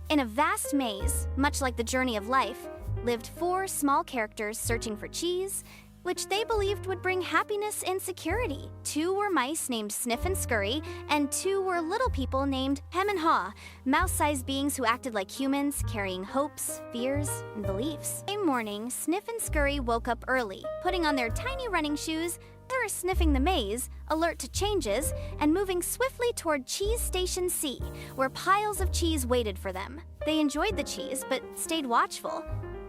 In a vast maze, much like the journey of life, lived four small characters searching for cheese, which they believed would bring happiness and security. Two were mice named Sniff and Scurry, and two were little people named Hem and Haw, mouse-sized beings who acted like humans, carrying hopes, fears, and beliefs. Same morning, Sniff and Scurry woke up early, putting on their tiny running shoes. They were sniffing the maze, alert to changes, and moving swiftly toward Cheese Station C, where piles of cheese waited for them. They enjoyed the cheese, but stayed watchful,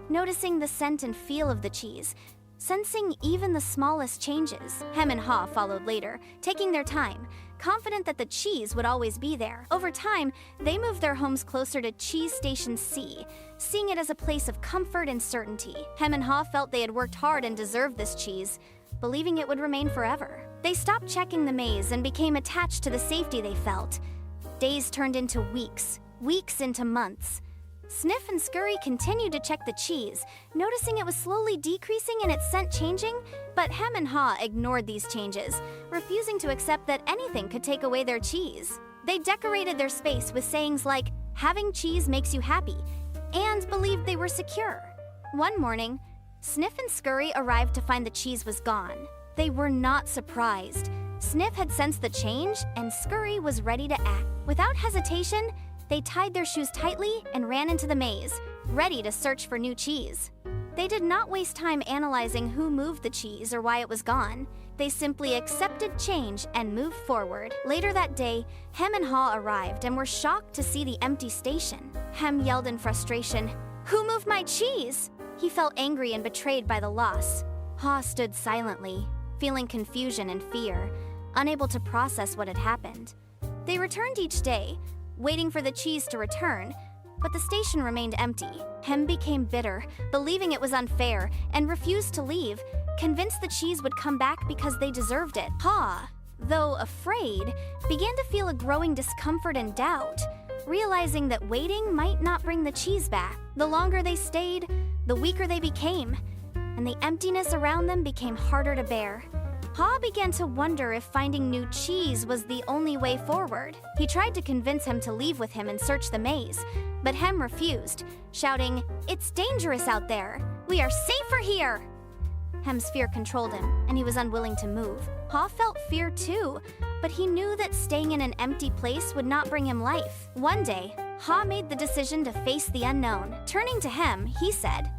noticing the scent and feel of the cheese, sensing even the smallest changes. Hem and Haw followed later, taking their time, confident that the cheese would always be there. Over time, they moved their homes closer to Cheese Station C, seeing it as a place of comfort and certainty. Hem and Haw felt they had worked hard and deserved this cheese, believing it would remain forever. They stopped checking the maze and became attached to the safety they felt. Days turned into weeks, weeks into months. Sniff and Scurry continued to check the cheese, noticing it was slowly decreasing and its scent changing, but Hem and Haw ignored these changes, refusing to accept that anything could take away their cheese. They decorated their space with sayings like, "Having cheese makes you happy," and believed they were secure. One morning, Sniff and Scurry arrived to find the cheese was gone. They were not surprised. Sniff had sensed the change, and Scurry was ready to act. Without hesitation, they tied their shoes tightly and ran into the maze, ready to search for new cheese. They did not waste time analyzing who moved the cheese or why it was gone. They simply accepted change and moved forward. Later that day, Hem and Haw arrived and were shocked to see the empty station. Hem yelled in frustration, "Who moved my cheese?" He felt angry and betrayed by the loss. Haw stood silently, feeling confusion and fear, unable to process what had happened. They returned each day, waiting for the cheese to return, but the station remained empty. Hem became bitter, believing it was unfair, and refused to leave, convinced the cheese would come back because they deserved it. Haw, though afraid, began to feel a growing discomfort and doubt, realizing that waiting might not bring the cheese back. The longer they stayed, the weaker they became, and the emptiness around them became harder to bear. Haw began to wonder if finding new cheese was the only way forward. He tried to convince Hem to leave with him and search the maze, but Hem refused, shouting, "It's dangerous out there. We are safer here." Hem's fear controlled him, and he was unwilling to move. Haw felt fear too, but he knew that staying in an empty place would not bring him life. One day, Haw made the decision to face the unknown. Turning to Hem, he said,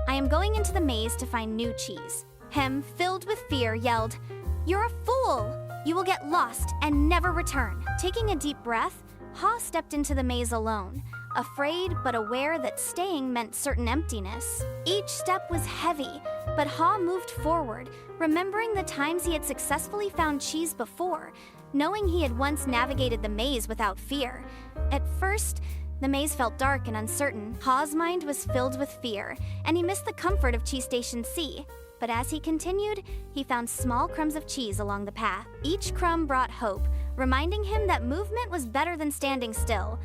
"I am going into the maze to find new cheese." Hem, filled with fear, yelled, "You're a fool! You will get lost and never return." Taking a deep breath, Haw stepped into the maze alone, afraid but aware that staying meant certain emptiness. Each step was heavy, but Haw moved forward, remembering the times he had successfully found cheese before, knowing he had once navigated the maze without fear. At first, the maze felt dark and uncertain. Haw's mind was filled with fear, and he missed the comfort of Cheese Station C. But as he continued, he found small crumbs of cheese along the path. Each crumb brought hope, reminding him that movement was better than standing still.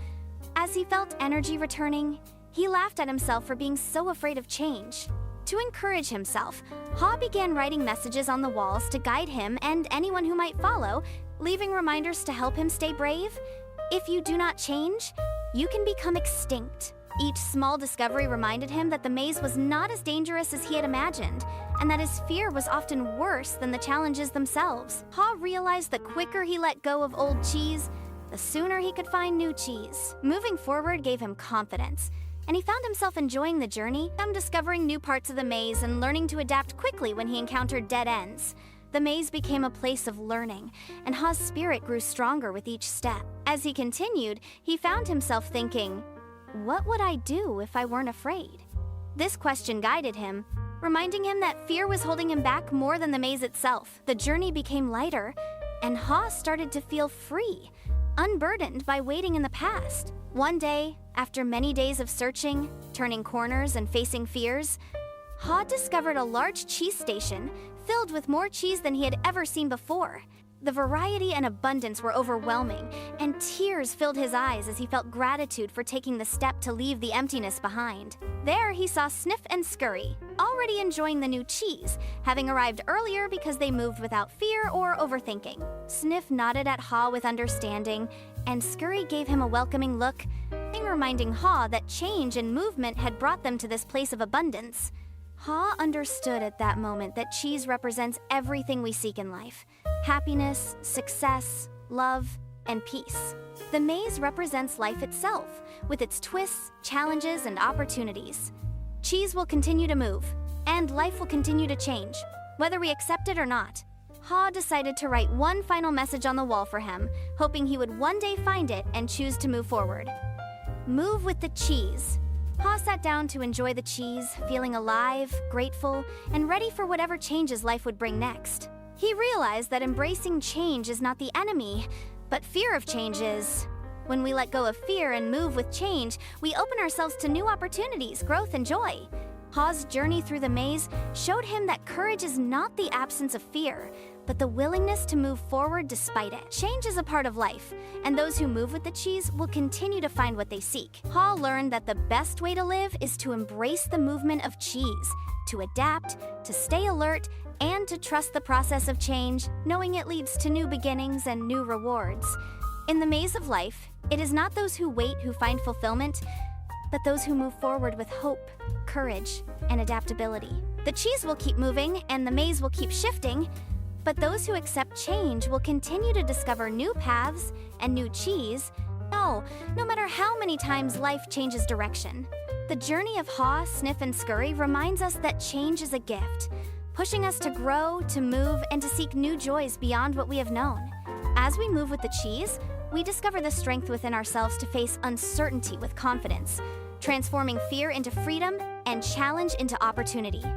As he felt energy returning, he laughed at himself for being so afraid of change. To encourage himself, Haw began writing messages on the walls to guide him and anyone who might follow, leaving reminders to help him stay brave. If you do not change, you can become extinct. Each small discovery reminded him that the maze was not as dangerous as he had imagined, and that his fear was often worse than the challenges themselves. Haw realized the quicker he let go of old cheese, the sooner he could find new cheese. Moving forward gave him confidence, and he found himself enjoying the journey, discovering new parts of the maze and learning to adapt quickly when he encountered dead ends. The maze became a place of learning, and Haw's spirit grew stronger with each step. As he continued, he found himself thinking, "What would I do if I weren't afraid?" This question guided him, reminding him that fear was holding him back more than the maze itself. The journey became lighter, and Haw started to feel free, unburdened by waiting in the past. One day, after many days of searching, turning corners, and facing fears, Haw discovered a large cheese station filled with more cheese than he had ever seen before. The variety and abundance were overwhelming, and tears filled his eyes as he felt gratitude for taking the step to leave the emptiness behind. There he saw Sniff and Scurry, already enjoying the new cheese, having arrived earlier because they moved without fear or overthinking. Sniff nodded at Haw with understanding, and Scurry gave him a welcoming look. They warning reminding Haw that change and movement had brought them to this place of abundance. Haw understood at that moment that cheese represents everything we seek in life: happiness, success, love, and peace. The maze represents life itself, with its twists, challenges, and opportunities. Cheese will continue to move, and life will continue to change, whether we accept it or not. Haw decided to write one final message on the wall for him, hoping he would one day find it and choose to move forward. Move with the cheese. Haw sat down to enjoy the cheese, feeling alive, grateful, and ready for whatever changes life would bring next. He realized that embracing change is not the enemy, but fear of change is. When we let go of fear and move with change, we open ourselves to new opportunities, growth, and joy. Haw's journey through the maze showed him that courage is not the absence of fear, but the willingness to move forward despite it. Change is a part of life, and those who move with the cheese will continue to find what they seek. Haw learned that the best way to live is to embrace the movement of cheese, to adapt, to stay alert, and to trust the process of change, knowing it leads to new beginnings and new rewards. In the maze of life, it is not those who wait who find fulfillment, but those who move forward with hope, courage, and adaptability. The cheese will keep moving and the maze will keep shifting, but those who accept change will continue to discover new paths and new cheese. No matter how many times life changes direction. The journey of Haw, Sniff, and Scurry reminds us that change is a gift, pushing us to grow, to move, and to seek new joys beyond what we have known. As we move with the cheese, we discover the strength within ourselves to face uncertainty with confidence, transforming fear into freedom and challenge into opportunity.